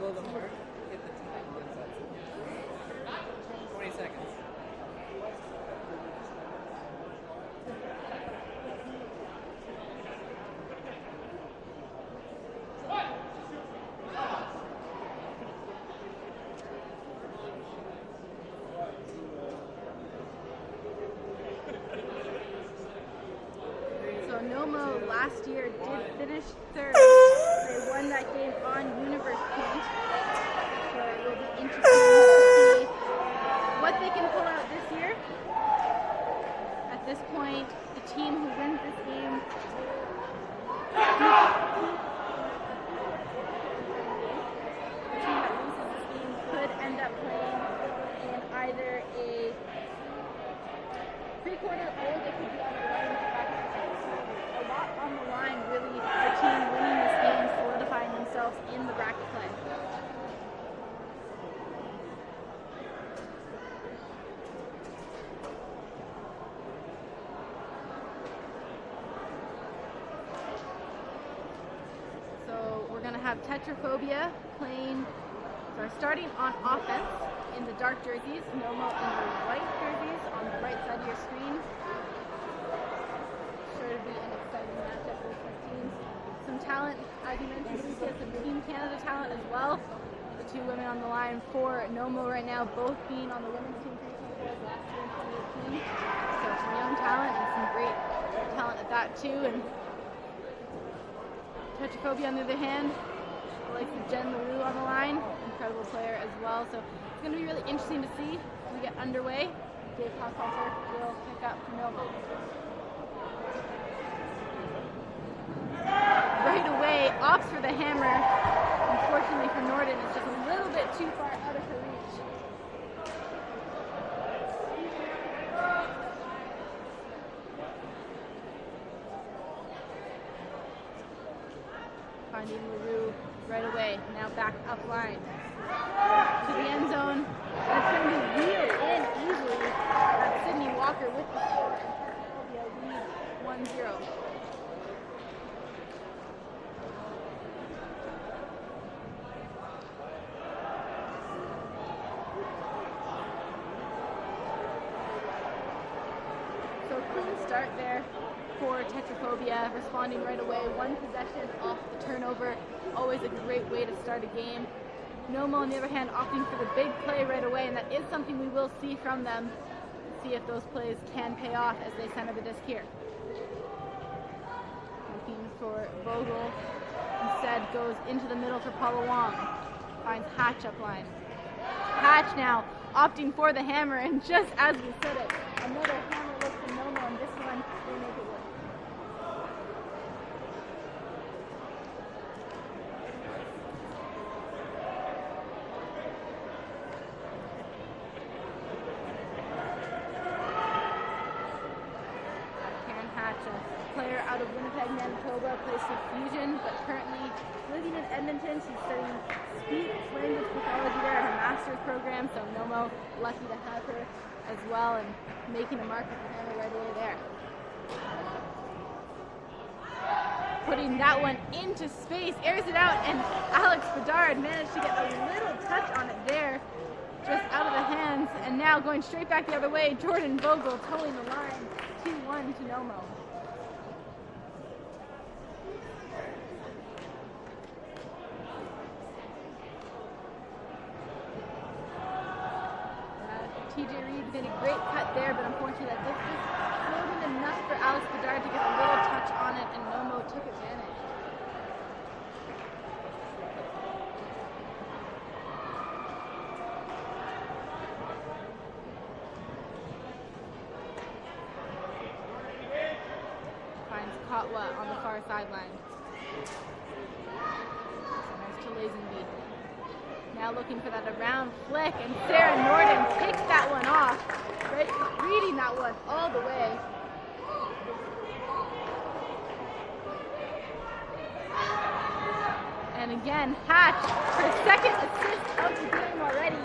blow the mark, hit the tie. 20 seconds. So Nomo last year did finish third. They won that game on Universe Point. So it will be interesting to see what they can pull out this year. At this point, the team who wins this game could end up playing in either a three-quarter or they could be on the line with the bracket. A lot on the line, really, for a team winning this game, solidifying themselves in the bracket play. So we're going to have Tetraphobia playing, so starting on offense in the dark jerseys, Nomo in the white jerseys on the right side of your screen. Sure to be an exciting matchup for both teams. Some talent, as you mentioned, we have some Team Canada talent as well. The two women on the line for Nomo right now, both being on the women's team last year in 2018. So some young talent and some great talent at that too. And Tetraphobia on the other hand, like Jen LaRue on the line, incredible player as well. So it's going to be really interesting to see as we get underway. Dave Hoffelser will pick up Nomo. Right away, opts for the hammer. Unfortunately for Norden, it's just a little bit too far out of her reach. Finding LaRue right away, now back up line to the end zone. That's going to be wheeled in easily. That's Sydney Walker with the score, and Tetraphobia leads 1-0. So a clean start there for Tetraphobia, responding right away. One possession off the turnover, always a great way to start a game. Nomo, on the other hand, opting for the big play right away, and that is something we will see from them. See if those plays can pay off as they center the disc here. Looking for Vogel, instead goes into the middle for Paula Wong. Finds Hatch up line. Hatch now opting for the hammer, and just as we said it, another hammer look from Nomo, and this one will make it work. Player out of Winnipeg, Manitoba, plays for Fusion, but currently living in Edmonton. She's studying speech language pathology there at her master's program, so Nomo lucky to have her as well, and making a mark with the hammer right away there. Putting that one into space, airs it out, and Alex Bedard managed to get a little touch on it there, just out of the hands, and now going straight back the other way, Jordan Vogel towing the line, 2-1 to Nomo. TJ Reed made a great cut there, but unfortunately that just wasn't enough for Alex Bedard to get a little touch on it, and Nomo took advantage. Finds Kotwa on the far sideline. Nice to Lazenby. Now looking for that around flick, and Sarah Norden picks that one off, right, reading that one all the way. And again, Hatch, her second assist of the game already,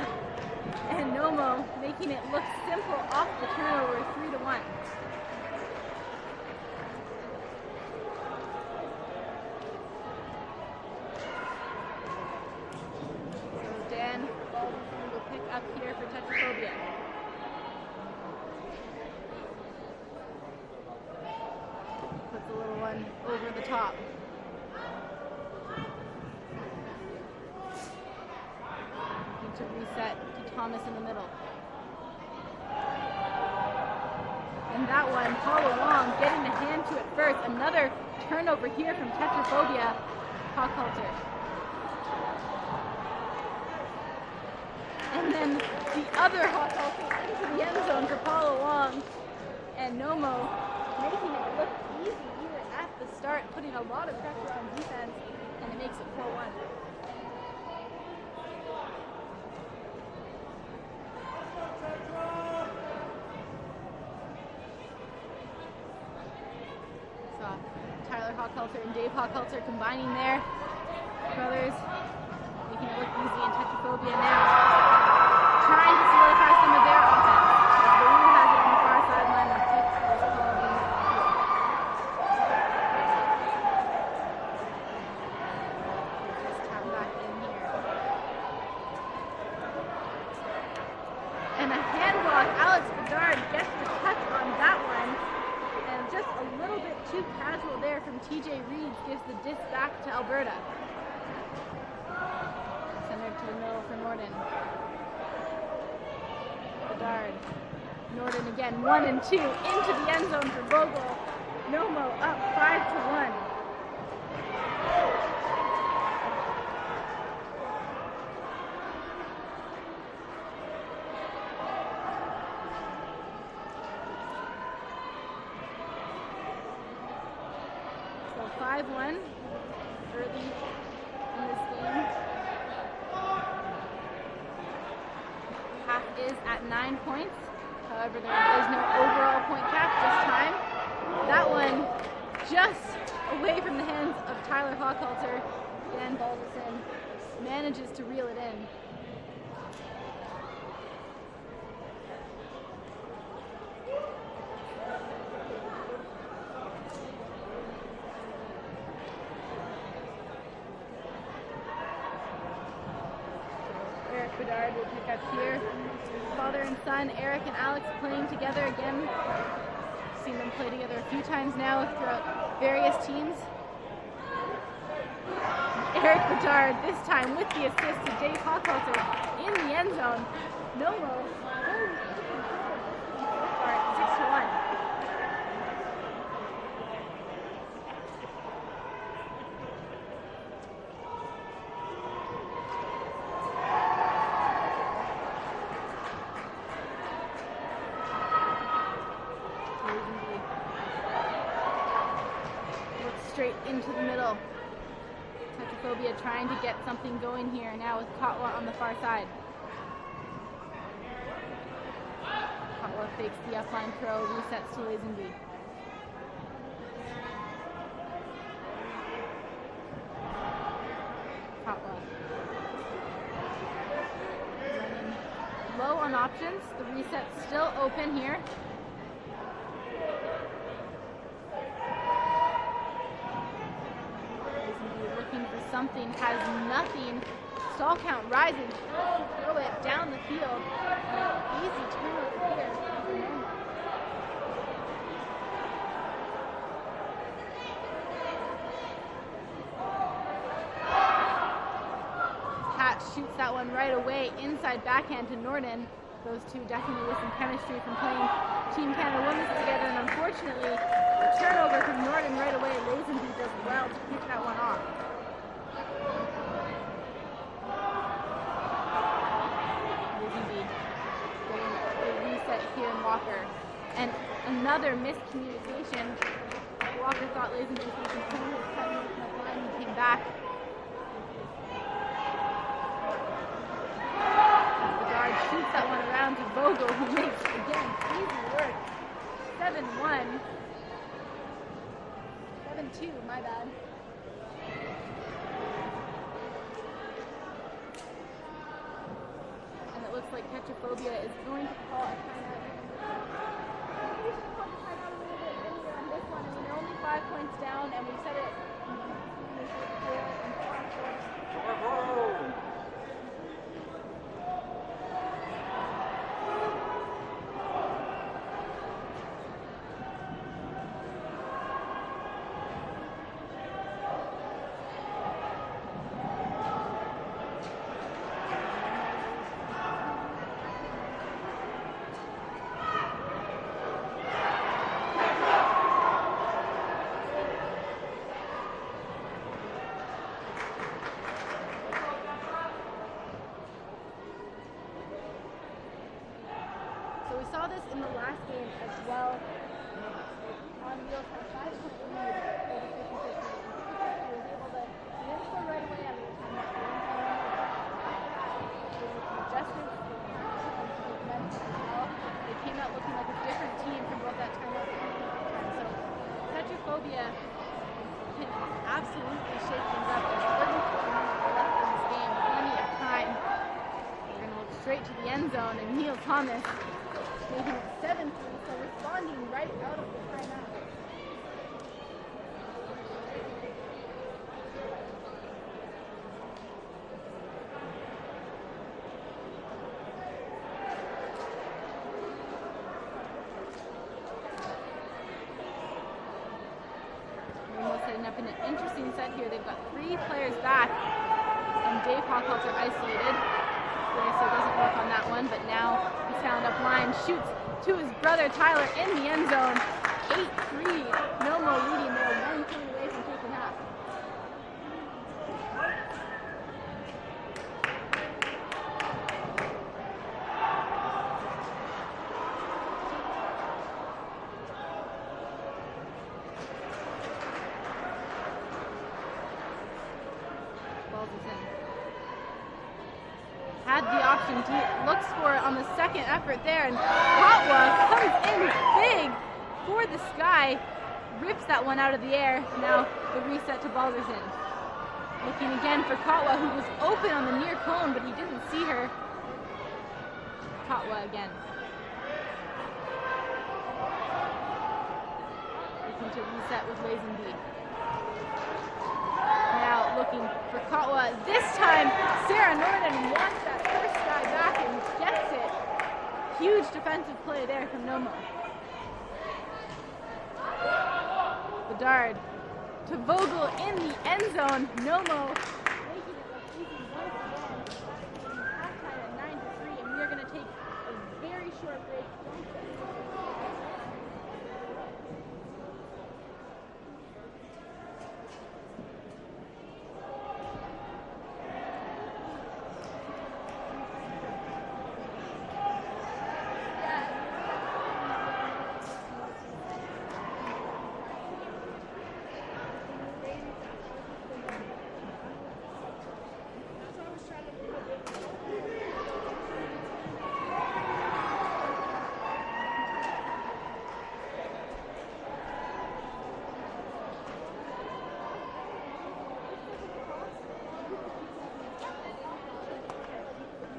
and Nomo making it look simple off the turnover, 3-1. one over the top. Looking to reset to Thomas in the middle. And that one, Paul Long getting the hand to it first. Another turnover here from Tetraphobia, Hochhalter. And then the other Hochhalter into the end zone for Paul Long. And Nomo making it look easy here at the start, putting a lot of pressure on defense, and it makes it 4-1. Tyler Hochhalter and Dave Hochhalter combining there. Brothers making it look easy in Tetraphobia now. Trying to solidify some of their offense. Baloo has it on the far sideline and Pete is called in. Just tap back in here. And a hand block. Alex Bedard gets the touch on that one. Just a little bit too casual there from TJ Reeds, gives the disc back to Alberta. Centered to the middle for Norden. Bedard. Norden again, 1 and 2 into the end zone for Vogel. Nomo up 5-1. So 5-1 early in this game. Half is at 9 points. However, there is no overall point cap this time. That one just away from the hands of Tyler Hochhalter. Dan Balderson manages to reel it in. Bedard will pick up here. Father and son, Eric and Alex, playing together again. Seen them play together a few times now throughout various teams. Eric Bedard, this time with the assist to Dave Hochhalter in the end zone. Nomo goes so far at 6-1. Straight into the middle. Tetraphobia trying to get something going here now with Kotwa on the far side. Kotwa fakes the upline throw, resets to Lazenby. Kotwa. Running low on options. The reset's still open here. Something, has nothing. Stall count rising. Throw it down the field. Easy turnover here. Hatch shoots that one right away. Inside backhand to Norden. Those two definitely with some chemistry from playing Team Canada Women's together. And unfortunately, a turnover from Norden right away. Lazenby does well to pick that one off. Here in Walker, and another miscommunication. Walker thought Lazenby was making his cut with the line. He came back. Bedard shoots that one around to Vogel, who makes again easy work. 7-1, 7-2. My bad. And it looks like Tetraphobia is going to call a timeout. We're only 5 points down, and we said it. Tetraphobia can absolutely shake things up. There's 34 minutes left in this game, plenty of time. We're going to look straight to the end zone, and Neil Thomas making it 7-3, so responding right out of the timeout. Setting up in an interesting set here. They've got 3 players back, and Dave Hochholzer isolated. So it doesn't work on that one, but now he's found up line, shoots to his brother Tyler in the end zone. 8-3. Nomo leading there, 1 point away from taking half. Had the option, looks for it on the second effort there, and Kotwa comes in big for the sky, rips that one out of the air. Now the reset to Balderson. Looking again for Kotwa, who was open on the near cone, but he didn't see her. Kotwa again. Looking to reset with Lazenby. Now looking for Kotwa. This time, Sarah Norton wants that first guy back and gets it. Huge defensive play there from Nomo. Bedard to Vogel in the end zone. Nomo making it look easy once again. Halftime at 9-3, and we are going to take a very short break.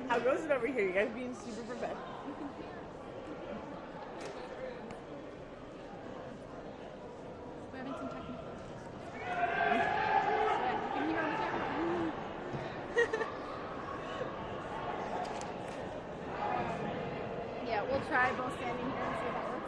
How goes it over here? You guys being super professional. We're having some technical issues. You can hear on the camera. Yeah, we'll try both standing here and see if that works.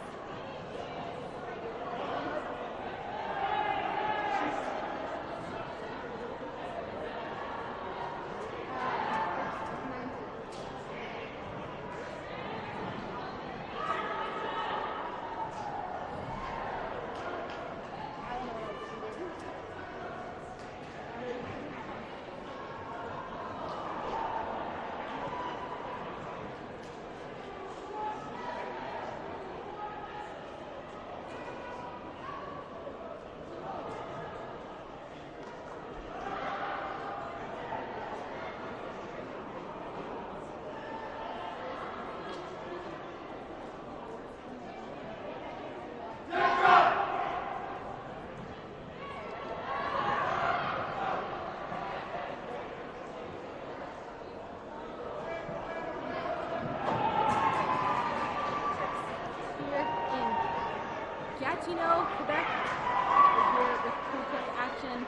Gatineau, Quebec. We're here with pool play action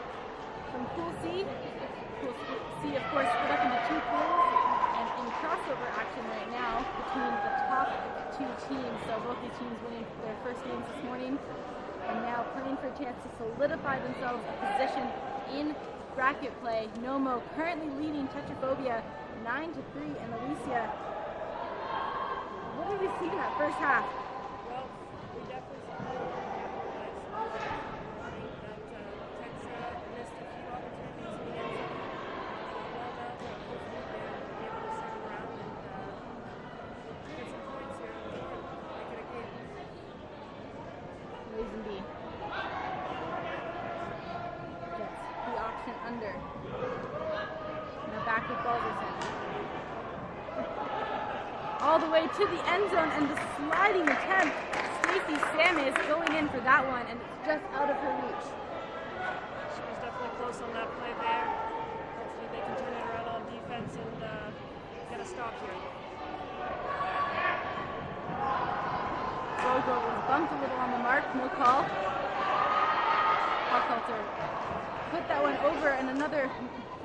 from Pool C. Pool C, of course, split up into 2 pools, and in crossover action right now between the top 2 teams. So both these teams winning their first games this morning, and now playing for a chance to solidify themselves a position in bracket play. Nomo currently leading Tetraphobia 9-3, and Alicia, what did we see in that first half? Well, we definitely saw that Tetra missed a few opportunities in the end zone. Well done to hopefully be able to turn around and get some points here and make it a game. Lazenby gets the option under. Now back with Balderson. All the way to the end zone, and the sliding attempt Stacy Samus going in for that one, and it's just out of her reach. She was definitely close on that play there. Hopefully they can turn it around on defense and get a stop here. Gogo was bumped a little on the mark, no call. Hochhalter put that one over, and another,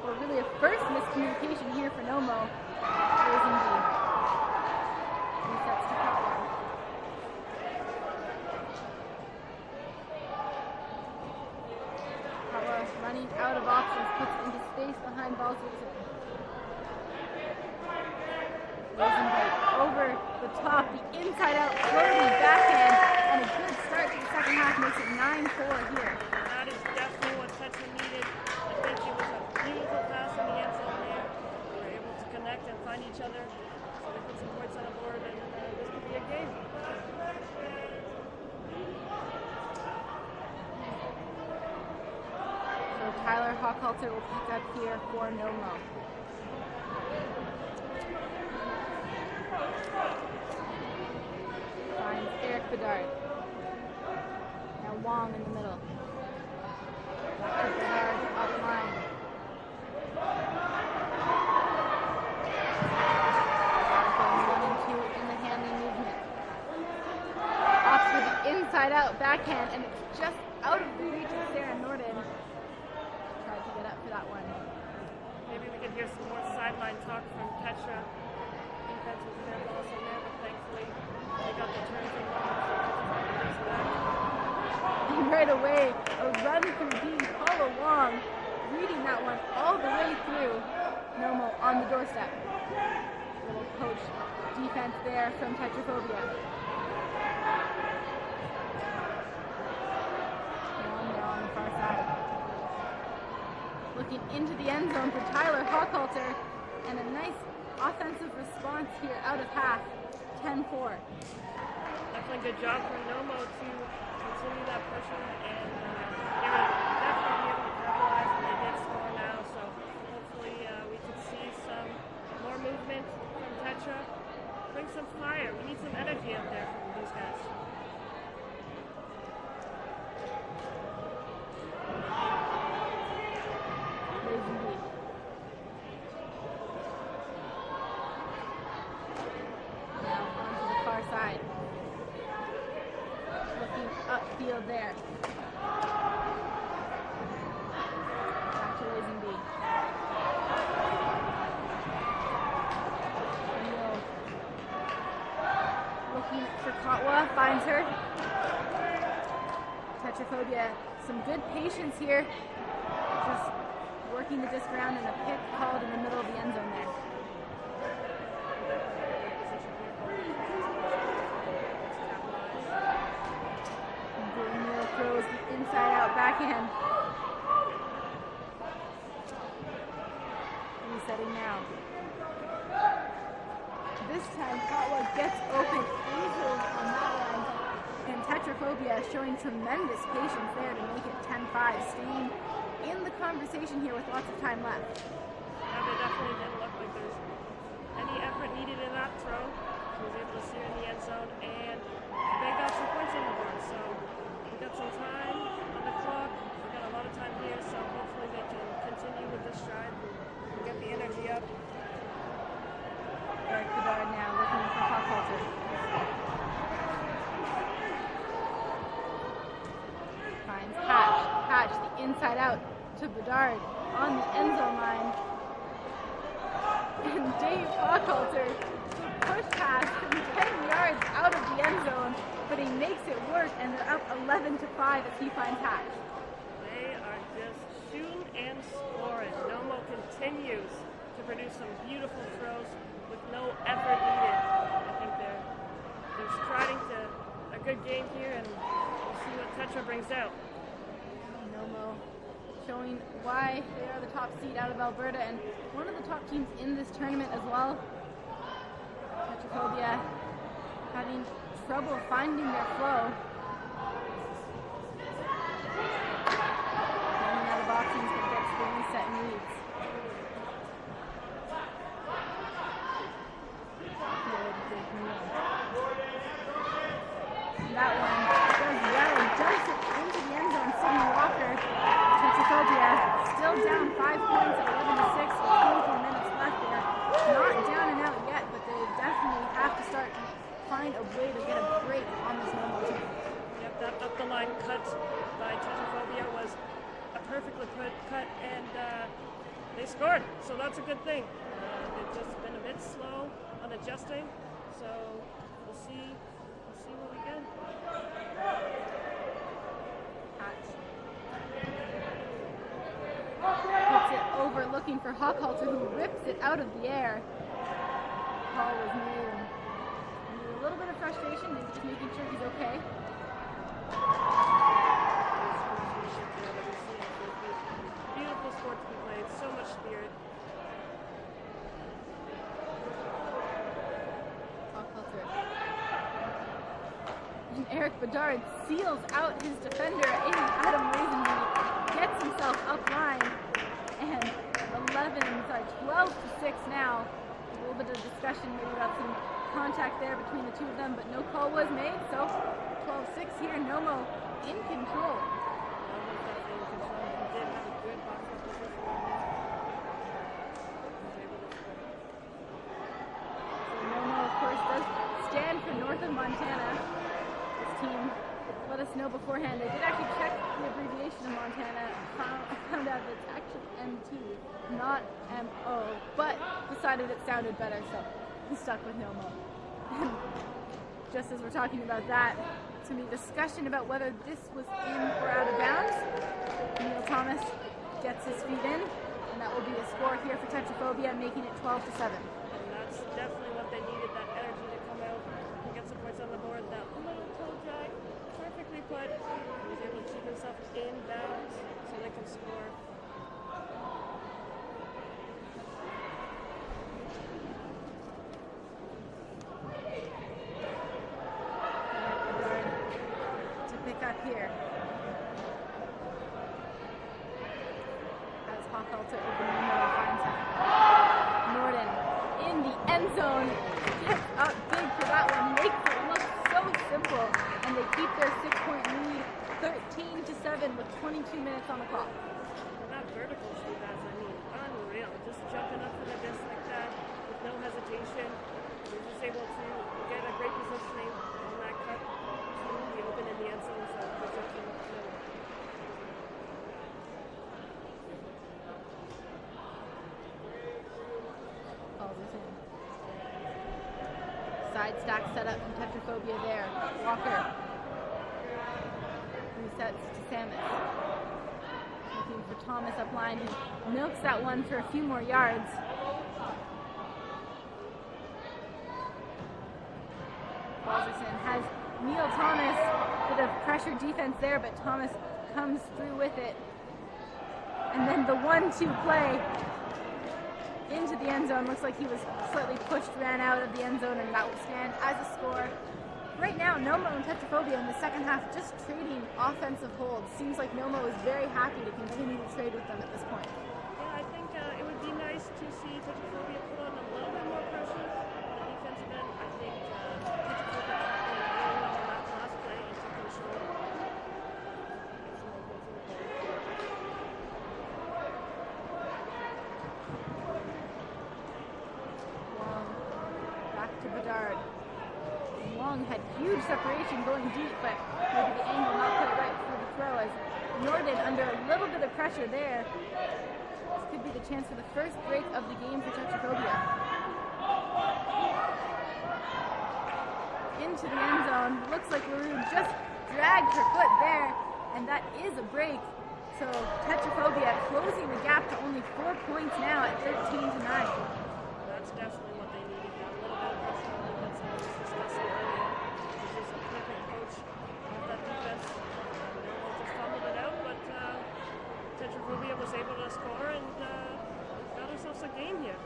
or really a first miscommunication here for Nomo. Rosenby resets to top one. Kawa running out of options, puts it into space behind Balzwitzer. Rosenby over the top, the inside out, floaty backhand, and a good start to the second half makes it 9-4 here. That is definitely what Tetra needed. I think it was a beautiful pass in the end zone there. They were able to connect and find each other. So they put some points on the board, and this could be a game. So Tyler Hochhalter will pick up here for Nomo. Finds Eric Bedard. Now Wong in the middle. Back to Bedard off the line. Going 1 and 2 in the handling movement. Opts for the inside out backhand, and it's just out of the reach of Sarah Norden. Tried to get up for that one. Maybe we could hear some more sideline talk from Tetra. Defense was a bit lost on there, but thankfully they got the turn from And right away, a run through Dean Paula Wong, reading that one all the way through. Nomo on the doorstep. Little coach defense there from Tetraphobia. Wong there on the far side. Looking into the end zone for Tyler Hochhalter, and a nice offensive response here out of half. 10-4. Definitely good job from Nomo to continue that pressure, and they will definitely be able to capitalize, and they did score now, so hopefully we can see some more movement from Tetra. Bring some fire. We need some energy out there from these guys. Lazenby. Now onto the far side. Looking upfield there. Back to Lazenby. Neal. Looking for Kotwa, finds her. Tetraphobia, some good patience here. Just working the disc around, and a pick called in the middle of the end zone there. Neal throws the inside out backhand. Resetting now. This time Kotwa gets open easily on that line, and Tetraphobia showing tremendous patience there to make it 10-5, staying in the conversation here with lots of time left. Yeah, they definitely didn't look like there's any effort needed in that throw. He was able to steer in the end zone, and they got some points on the board. So we got some time on the clock. We got a lot of time here, so hopefully they can continue with this stride and get the energy up. Eric Bedard now looking for Hochhalter. Finds Hatch. Hatch, the inside out to Bedard on the end zone line. And Dave Hochhalter, the push pass from 10 yards out of the end zone, but he makes it work, and they're up 11-5 as he finds Hatch. They are just shooting and scoring. Nomo continues to produce some beautiful throws with no effort needed. I think they're striding to a good game here, and we'll see what Tetra brings out. Nomo showing why they are the top seed out of Alberta and one of the top teams in this tournament as well. Tetraphobia having trouble finding their flow. Running out of options, but gets the reset and leads. That one scored, so that's a good thing. They've just been a bit slow on adjusting, so we'll see what we get. Puts it over, looking for Hochhalter, who rips it out of the air. Call was made. A little bit of frustration, maybe just making sure he's okay. Beautiful sport to be played, so much spirit. And Eric Bedard seals out his defender in Adam Lazenby, gets himself up line, and 12 to 6 now. A little bit of discussion maybe about some contact there between the two of them, but no call was made, so 12-6 here. Nomo in control. Nomo, of course, does stand for North of Montana. This team let us know beforehand. They did actually check the abbreviation of Montana. Found out that it's actually MT, not MO, but decided it sounded better, so we stuck with Nomo. And just as we're talking about that, it's going to be a discussion about whether this was in or out of bounds. Neil Thomas gets his feet in, and that will be a score here for Tetraphobia, making it 12 to 7. And that's definitely what they needed, that energy to come out and get some points on the board. That little toe drag, perfectly put. He was able to keep himself in bounds so they can score. To pick up here. As Hochhalter opening the finds him. Norden in the end zone. Gets up big for that one. Makes it look so simple. And they keep their 6-point lead 13 to 7 with 22 minutes on the clock. And that vertical shoot, unreal. Just jumping up from the disc like that with no hesitation. He was just able to get a great positioning on that cut to the open in the end zone. So position, Side stack set up from Tetraphobia there. Walker resets to Samus. Looking for Thomas up line, who milks that one for a few more yards. Balderson has Neil Thomas, bit of pressure defense there, but Thomas comes through with it. And then the 1-2 play into the end zone. Looks like he was slightly pushed, ran out of the end zone, and that will stand as a score. Right now, Nomo and Tetraphobia in the second half just trading offensive holds. Seems like Nomo is very happy to continue to trade with them at this point. Yeah, I think it would be nice to see Tetraphobia put on a little bit more pressure on the defensive end. I think Tetraphobia tackled really well on that last play and took control. Back to Bedard. Long had huge separation going deep, but maybe the angle not quite right for the throw as Norden under a little bit of pressure there. This could be the chance for the first break of the game for Tetraphobia. Into the end zone. Looks like LaRue just dragged her foot there, and that is a break. So Tetraphobia closing the gap to only 4 points now at 13 to 9. That's definitely what they needed. That little bit of pressure on the defense, as we discussed earlier. This is a perfect coach of that defense. Nomo just fumbled it out, but Tetraphobia was able to score and got ourselves a game here.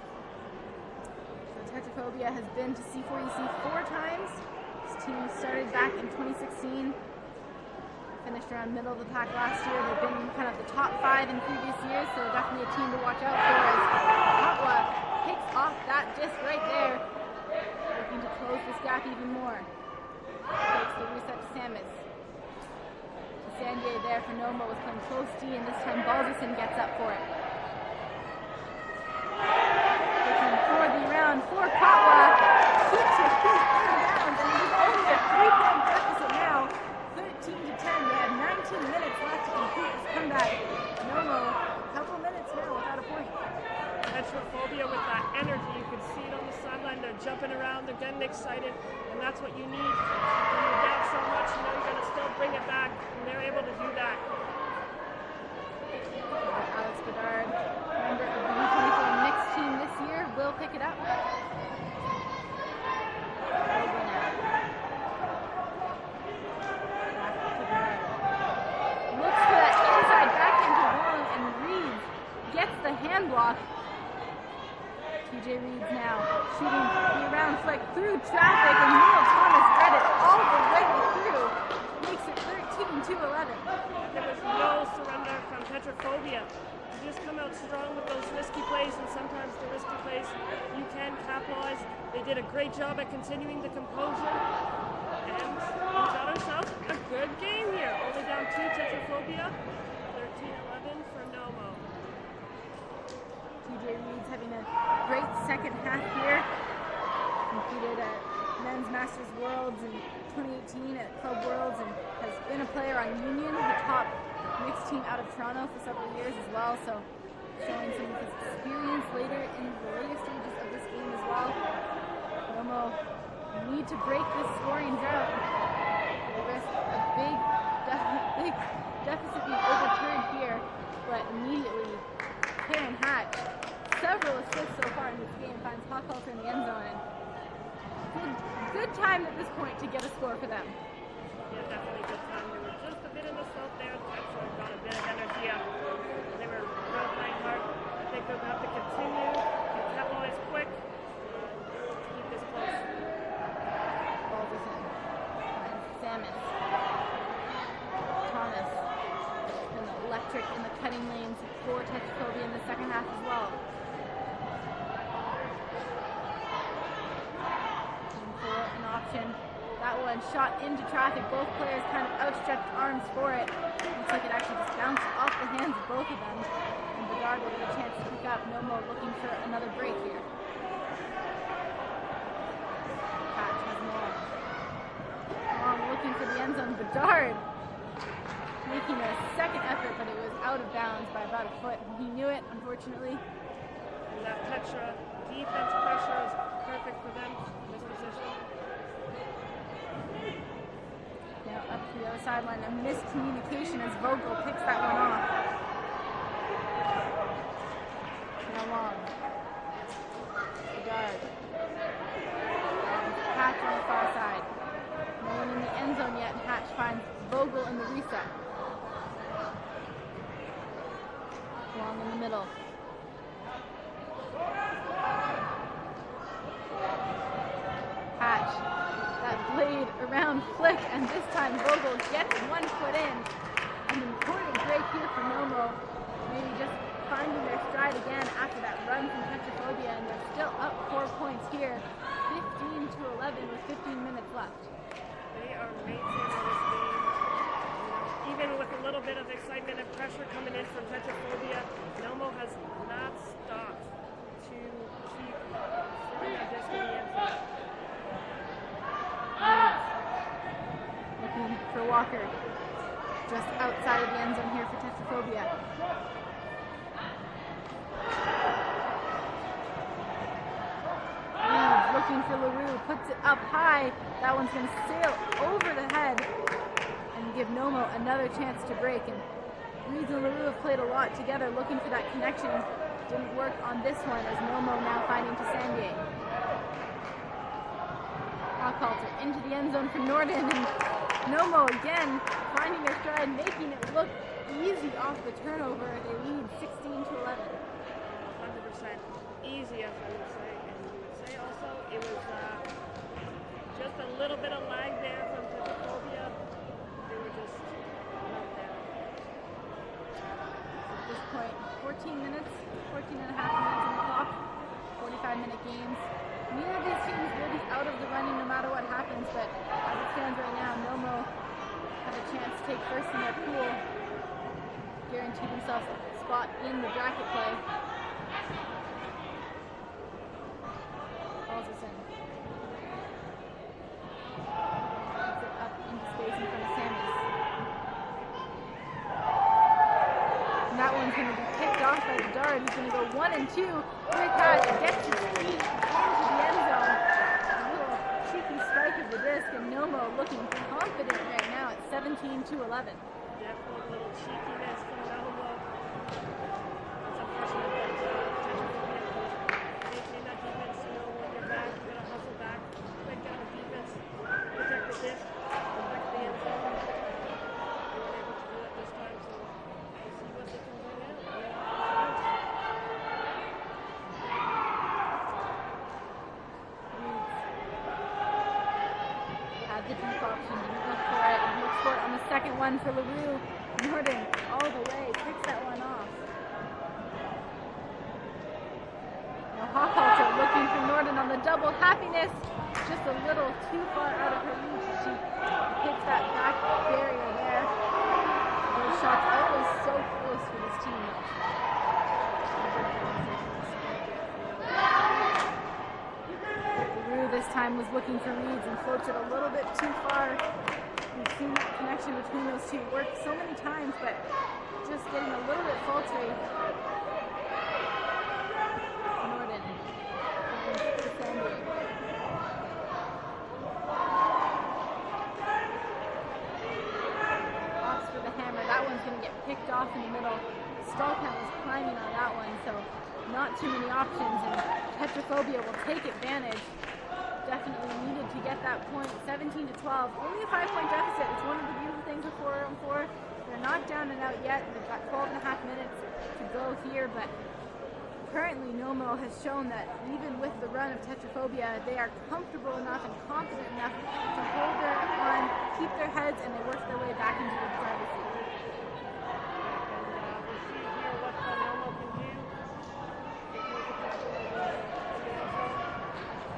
So Tetraphobia has been to C4UC 4 times. This team started back in 2016. Finished around middle of the pack last year. They've been kind of the top 5 in previous years, so definitely a team to watch out for as Katwa picks off that disc right there. Looking to close this gap even more. Takes the reset to Samus. To Sandier there for Nomo was playing close D, and this time Balderson gets up for it. Looking for the round for Katwa. Keeps her feet in bounds, and it is only a 3-point deficit now. 13 to 10. They have 19 minutes left to complete this comeback. Nomo, a couple minutes now without a point. jumping around, they're getting excited, and that's what you need. When you're down so much, you know you're going to still bring it back, and they're able to do that. Alex Bedard, member of the U24 mixed team this year, will pick it up. Looks for that inside back into Wong, and Reeves gets the hand block. TJ Reeves now shooting the around flick through traffic, and Neil Thomas read it all the way through. Makes it 13-11. There was no surrender from Tetraphobia. You just come out strong with those risky plays, and sometimes the risky plays you can capitalize. They did a great job at continuing the composure, and he got himself a good game here. Only down 2 Tetraphobia, 13-11 for Nomo. TJ Reeves having a great second half here. Competed at Men's Masters Worlds in 2018 at Club Worlds, and has been a player on Union, the top mixed team out of Toronto for several years as well, so showing some of his experience later in the later stages of this game as well. Nomo need to break this scoring drought. They risk a big deficit being overturned here, but immediately Karen Hatch, several assists so far in this game, finds Hawkalter in the end zone. And good time at this point to get a score for them. Yeah, definitely good time. They were just a bit in the slope there. Tetra got a bit of energy up. They were real playing hard. I think they'll have to continue and capitalize quick to keep this close. Balderson finds Samus. Thomas and electric in the cutting lanes for Tetraphobia in the second half as well. Looking for an option. That one shot into traffic. Both players kind of outstretched arms for it. Looks like it actually just bounced off the hands of both of them. And Bedard will get a chance to pick up. Nomo looking for another break here. Patch has Long. Long looking for the end zone. Bedard making a second effort, but it was out of bounds by about a foot. He knew it, unfortunately. And that Tetra defense pressure is perfect for them in this position. Now up to the other sideline, a miscommunication as Vogel picks that one off. Now Long. Bedard. Hatch on the far side. No one in the end zone yet, and Hatch finds Vogel in the reset. Long in the middle. Hatch. That blade around flick, and this time Vogel gets 1 foot in. An important break here for Nomo. Maybe just finding their stride again after that run from Tetraphobia, and they're still up 4 points here. 15-11 with 15 minutes left. They are maintaining this game. Even with a little bit of excitement and pressure coming in from Tetraphobia, Nomo has not stopped to keep throwing a disc in the end zone. Looking for Walker. Just outside of the end zone here for Tetraphobia. Reeves looking for LaRue, puts it up high. That one's going to sail over the head and give Nomo another chance to break. And Reeves and LaRue have played a lot together looking for that connection. Didn't work on this one as Nomo now finding Tasandier. Hawkalter into the end zone for Norden, and Nomo again finding their stride, making it look easy off the turnover. They lead 16-11. 100% easy, as I would say. And you would say also it was just a little bit of lag there from Tetraphobia. They were just not there. At this point, 14 minutes, 14 and a half minutes on the clock, 45-minute games. Neither of these teams will be out of the running no matter what happens, but as it stands right now, Nomo have a chance to take first in their pool, guarantee themselves a spot in the bracket play. Balderson puts it up into space in front of Samus. And that one's going to be picked off by Bedard. He's going to go 1 and 2. Great pass, gets his feet into the end zone. the disc, and Nomo looking confident right now at 17-11. Definitely a little cheekiness from Nomo. It's unfortunate that maintain that defense, you know, when you're back, you gotta hustle back, break down the defense, protect the disc, protect the end zone. They weren't able to do that this time, so we'll see what they can do now. Had the deep option, didn't look for it, and looks for it on the second one for LaRue. Norden all the way, picks that one off. Now Hochhalter looking for Norden on the double. Happiness just a little too far out of her reach. She hits that back barrier there. Those shots always so close for this team. LaRue this time was looking for reads and floats it a little bit too far. We've seen that connection between those two work so many times, but just getting a little bit faltery. Norden defending. Opts for the hammer. That one's going to get picked off in the middle. Stallcount was climbing on that one, so not too many options, and Tetraphobia will take advantage. Definitely needed to get that point. 17-12, only a 5-point deficit. It's one of the beautiful things of 4-on-4. They're not down and out yet. They've got 12 and a half minutes to go here, but currently Nomo has shown that even with the run of Tetraphobia, they are comfortable enough and confident enough to hold their on, keep their heads, and they work their way back into the driver's seat. We'll see here what Nomo can do.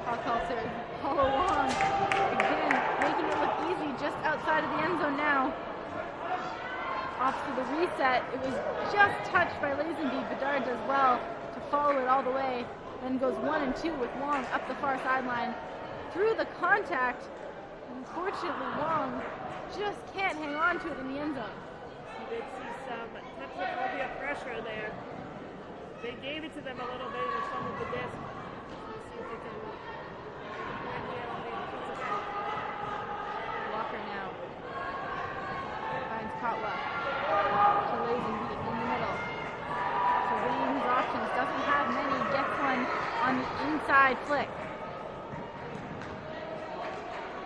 Hochhalter all along, again making it look easy just outside of the end zone now. Off to the reset, it was just touched by Lazenby. Bedard does well to follow it all the way, then goes 1 and 2 with Wong up the far sideline. Through the contact, unfortunately Wong just can't hang on to it in the end zone. You did see some Tetraphobia pressure there. They gave it to them a little bit in some of the disc. Let's see if they can bring it on the offensive end. Walker now finds Cotwell to Lazenby in the middle. So weighing his options, doesn't have many, gets one on the inside flick.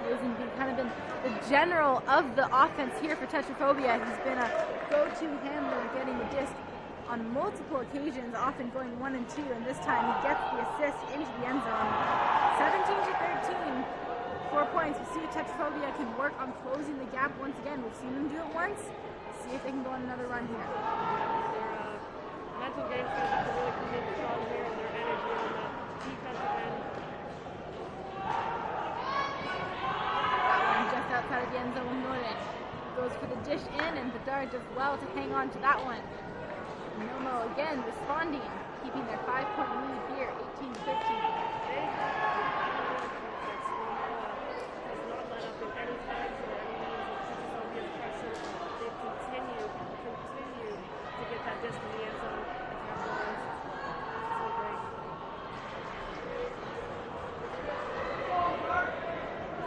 Lazenby kind of been the general of the offense here for Tetraphobia. He's been a go-to handler getting the disc on multiple occasions, often going 1 and 2, and this time he gets the assist into the end zone. 17-13, 4 points. We'll see if Tetraphobia can work on closing the gap once again. We've seen them do it once. See if they can go on another run here. Their mental game's going to have to really come in strong here, and their energy on the defensive end. That one just outside of the end zone with Norden. Goes for the dish in, and Bedard does well to hang on to that one. Nomo again responding, keeping their 5-point lead here, 18-13. They have has not let up in any times or any means of Tetraphobia's pressure. They continue to get that disc in the end zone and capitalize. So great.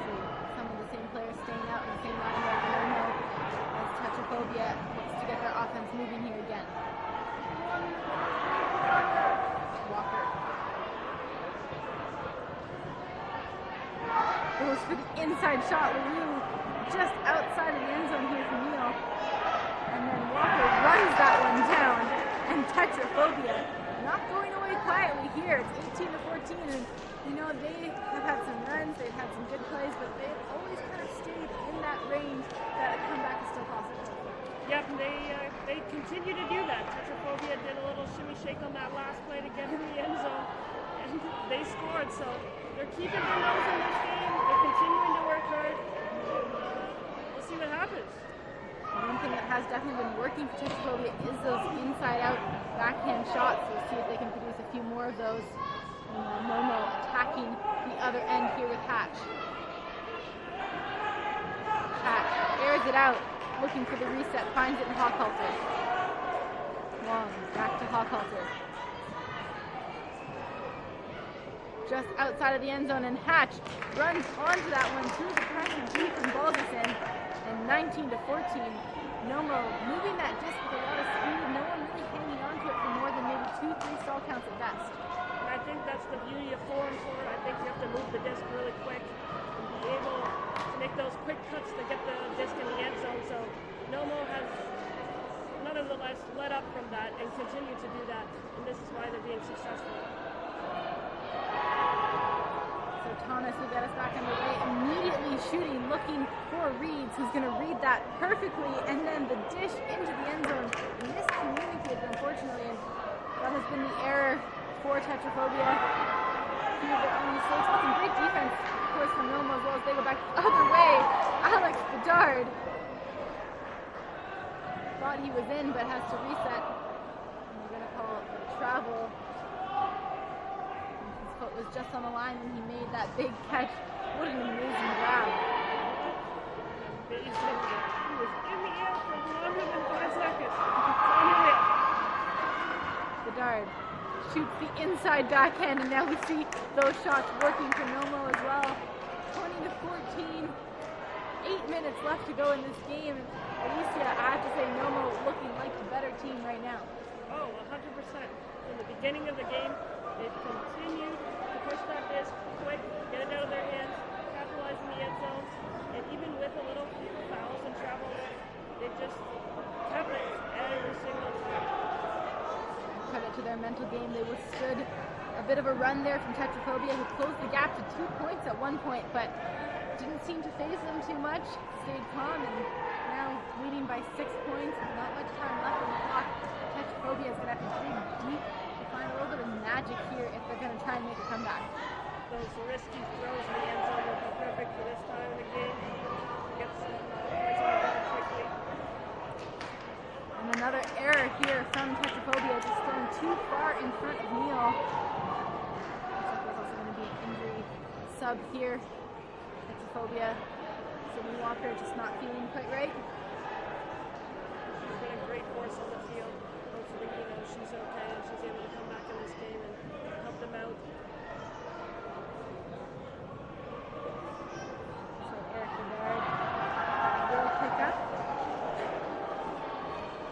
See some of the same players staying out in the same line like Nomo as Tetraphobia looks to get their offense moving here again. Walker goes for the inside shot. LaRue just outside of the end zone here for Neal. And then Walker runs that one down. And Tetraphobia not going away quietly here. It's 18-14. And you know, they have had some runs, they've had some good plays, but they've always kind of stayed in that range that a comeback is still possible. Yep, they continue to do that. Tetraphobia did a little shimmy shake on that last play to get in the end zone, and they scored. So they're keeping their nose in this game. They're continuing to work hard. We'll see what happens. One thing that has definitely been working for Tetraphobia is those inside-out backhand shots. We'll see if they can produce a few more of those. And Nomo attacking the other end here with Hatch. Hatch airs it out, looking for the reset, finds it in Hochhalter. Long, back to Hochhalter. just outside of the end zone, and Hatch runs onto that one through the pressure deep and balls us in. And 19-14, Nomo moving that disc with a lot of speed, no one really hanging onto it for more than maybe 2-3 stall counts at best. And I think that's the beauty of 4-on-4. I think you have to move the disc really quick and be able to make those quick cuts to get the disc in the end zone. So Nomo has nonetheless let up from that and continue to do that, and this is why they're being successful. So Thomas will get us back underway, immediately shooting, looking for Reeds, who's going to read that perfectly, and then the dish into the end zone, miscommunicated unfortunately, and that has been the error for Tetraphobia. Some of their own mistakes, but some great defense, of course, from Nomo as well as they go back the other way. Alex Bedard thought he was in, but has to reset. And we're going to call it travel. His foot was just on the line when he made that big catch. What an amazing grab. He was in the air for longer than 5 seconds. It's unreal. Bedard shoots the inside backhand, and now we see those shots working for Nomo as well. 20-14. 8 minutes left to go in this game. Alicia, I have to say, Nomo looking like the better team right now. Oh, 100%. From the beginning of the game, they've continued to push that disc quick, get it out of their hands, capitalize in the end zone, and even with a little few fouls and travel, they just kept it every single time. Credit to their mental game. They withstood a bit of a run there from Tetraphobia, who closed the gap to 2 points at one point, but didn't seem to faze them too much, stayed calm, and now leading by 6 points, not much time left on the clock. Tetraphobia is going to have to dig deep to find a little bit of magic here if they're going to try and make a comeback. Those risky throws in the end zone will be perfect for this time of the game. Get some points on the board quickly. And another error here from Tetraphobia, just thrown too far in front of Neil. Looks like there's also going to be an injury sub here. Tetraphobia. Sydney Walker just not feeling quite right. She's been a great force on the field. Hopefully, she's okay and she's able to come back in this game and help them out. So Eric Bedard will pick up.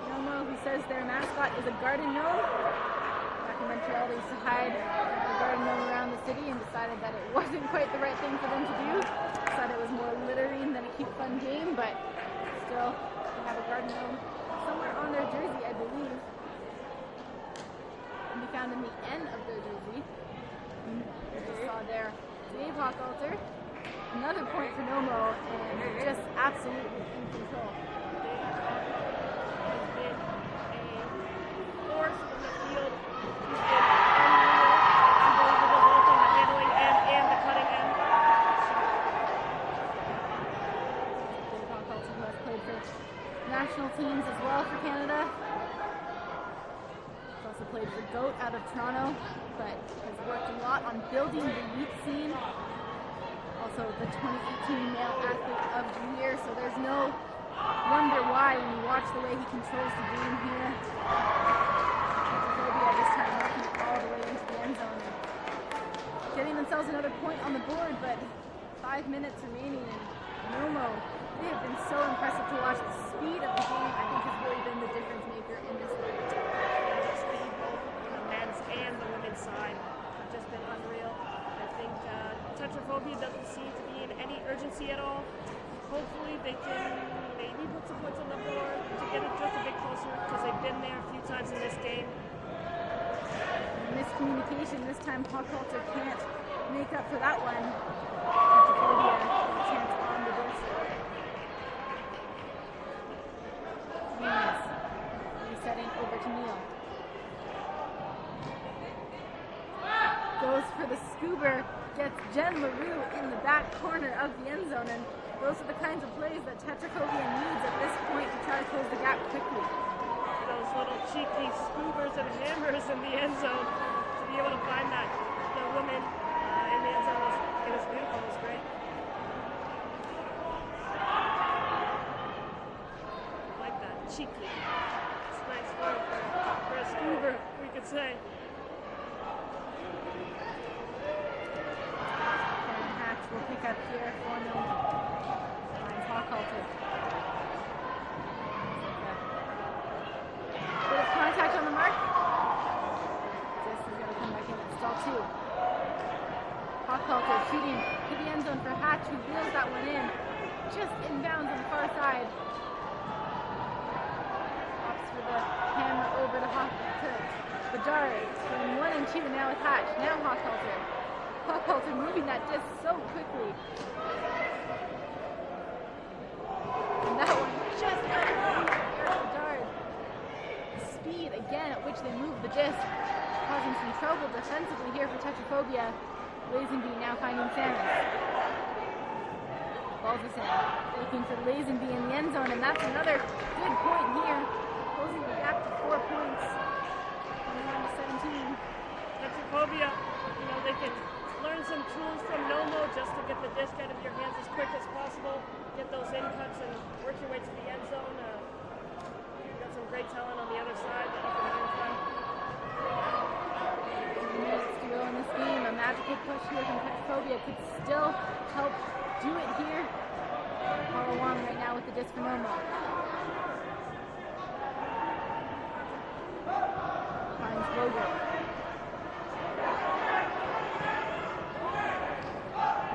Nomo, who says their mascot is a garden gnome. Back in Montreal, they used to hide the garden gnome around the city and decided that it wasn't quite the right thing for them to do. Decided it was more littering than a cute fun game, but still, they have a garden gnome somewhere on their jersey, I believe. Can be found in the end of their jersey. As you saw there, Dave Hockalter. Another point for Nomo, and just absolutely in control. Has been a force on the field. He's been unbelievable, both on the handling end and the cutting end. Dave Hockalter, who has played for national teams as well for Canada. He's also played for GOAT out of Toronto, but has worked a lot on building the youth scene. Also the 2018 Male Athlete of the Year, so there's no wonder why when you watch the way he controls the game here. Tetraphobia this time working all the way into the end zone and getting themselves another point on the board, but 5 minutes remaining, and Nomo, they have been so impressive to watch. The speed of the game, I think, has really been the difference maker in this league. The speed both on the men's and the women's side have just been unreal. I think Tetraphobia doesn't seem to be in any urgency at all. Hopefully they can maybe put some points on the board to get it just a bit closer, because they've been there a few times in this game. Miscommunication this time. Hockalter can't make up for that one. Tetraphobia with a chance on the disc. Venus resetting over to Neil. Goes for the scoober, gets Jen LaRue in the back corner of the end zone, and those are the kinds of plays that Tetraphobia needs at this point to try to close the gap quickly. Those little cheeky scoopers and hammers in the end zone to be able to find that the woman in the end zone was beautiful. It was great. I like that cheeky. It's a nice word for a scooper, we could say. will pick up here for Nomo. Finds Hawkhalter. Bit of contact on the mark. This is going to come back in at stall 2. Hawkhalter shooting to the end zone for Hatch, who wheels that one in. Just inbounds on the far side. Opts for the hammer over to Bedard. Going 1 and 2 now with Hatch. Now Hawkhalter. Hawkhalter moving that disc so quickly. And that one just out of Bedard. Speed again at which they move the disc, causing some trouble defensively here for Tetraphobia. Lazenby now finding Samus. Balls us in. Looking for Lazenby in the end zone, and that's another good point here. Closing the gap to 4 points. 21 to 17. Tetraphobia, they can learn some tools from Nomo just to get the disc out of your hands as quick as possible. Get those in cuts and work your way to the end zone. You've got some great talent on the other side that you can learn from. 3 minutes to go in this game. A magical push here from Tetraphobia could still help do it here. Follow along right now with the disc for Nomo. Finds Vogel.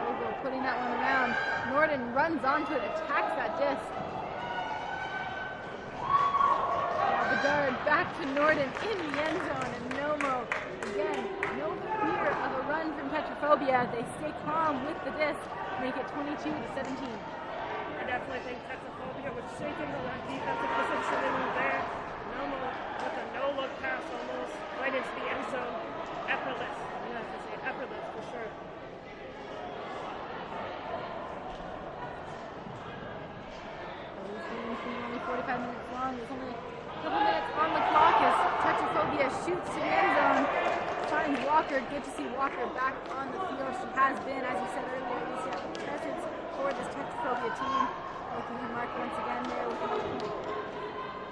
Vogel putting that one around. Norden runs onto it, attacks that disc. Now Bedard back to Norden in the end zone, and Nomo, again, no fear of a run from Tetraphobia. They stay calm with the disc, make it 22 to 17. I definitely think Tetraphobia was shaking the defensive positioning there. Nomo with a no-look pass almost right into the end zone. Effortless. You have to say effortless for sure. This game's being only 45 minutes long. There's only a couple minutes on the clock as Tetraphobia shoots to the end zone. Finds Walker. Good to see Walker back on the field. She has been, as you said earlier, Alicia, a presence for this Tetraphobia team. Making her mark once again there with an open.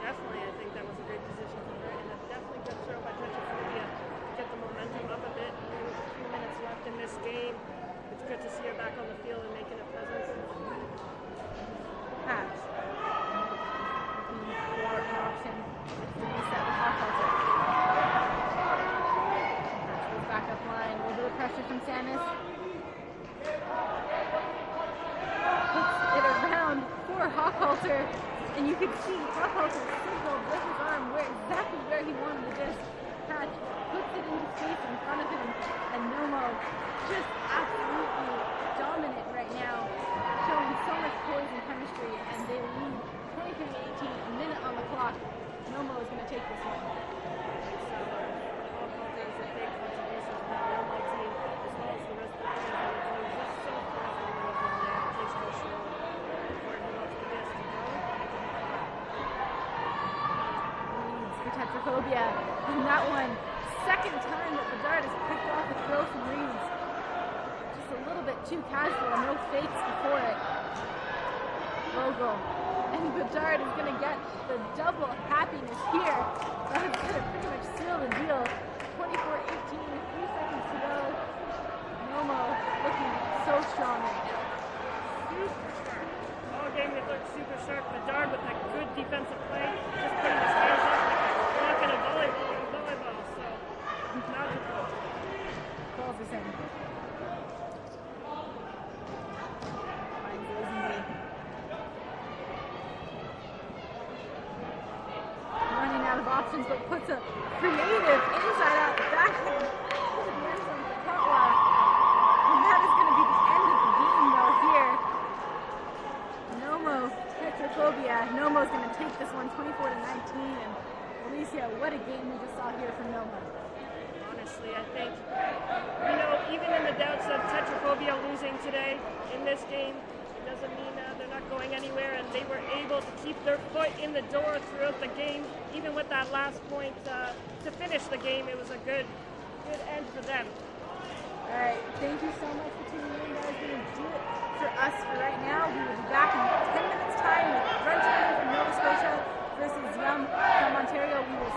Definitely, I think that was a great position for her, and a definitely good throw by Tetraphobia to get the momentum up a bit. With a few minutes left in this game, it's good to see her back on the field and making a presence. Hatch. Looking for an option. It's the reset with Hawkhalter. Hatch goes back up line. A little bit of pressure from Samus. Puts it around for Hawkhalter. And you can see Hawkhalter signaled with his arm exactly where he wanted the disc. Hatch puts it into space in front of him, and Nomo just absolutely dominant right now, showing so much poise and chemistry, and they lead 23-18, a minute on the clock. Nomo is going to take this one. So, Hawkhalter is a big contribution to that Nomo team, as well as the rest of the team. Just so powerful when he's in there. It takes no show where he wants the disc to go. Leads for Tetraphobia, and that one, second time that Bedard has picked off a throw from Reeds. Just a little bit too casual, no fakes before it. Vogel, and Bedard is going to get the double happiness here. That is going to pretty much seal the deal. 24-18, 3 seconds to go. Nomo looking so strong right now. Super sharp. All game they looked super sharp. Bedard with that good defensive play, just putting his hands up like a block in a volleyball. So, magical. Calls us in. Finds Lazenby. Running out of options, but puts a creative inside out backhand to the end zone for Katwa. And that is going to be the end of the game, though, here. Nomo, Tetraphobia. Nomo's going to take this one 24-19. And Alicia, what a game we just saw here from Nomo. Honestly, I think, even in the doubts of Tetraphobia losing today in this game, it doesn't mean they're not going anywhere, and they were able to keep their foot in the door throughout the game. Even with that last point to finish the game, it was a good end for them. All right, thank you so much for tuning in, guys. We're going to do it for us for right now. We will be back in 10 minutes' time with Brunch from Nova Scotia versus Yum from Ontario. We will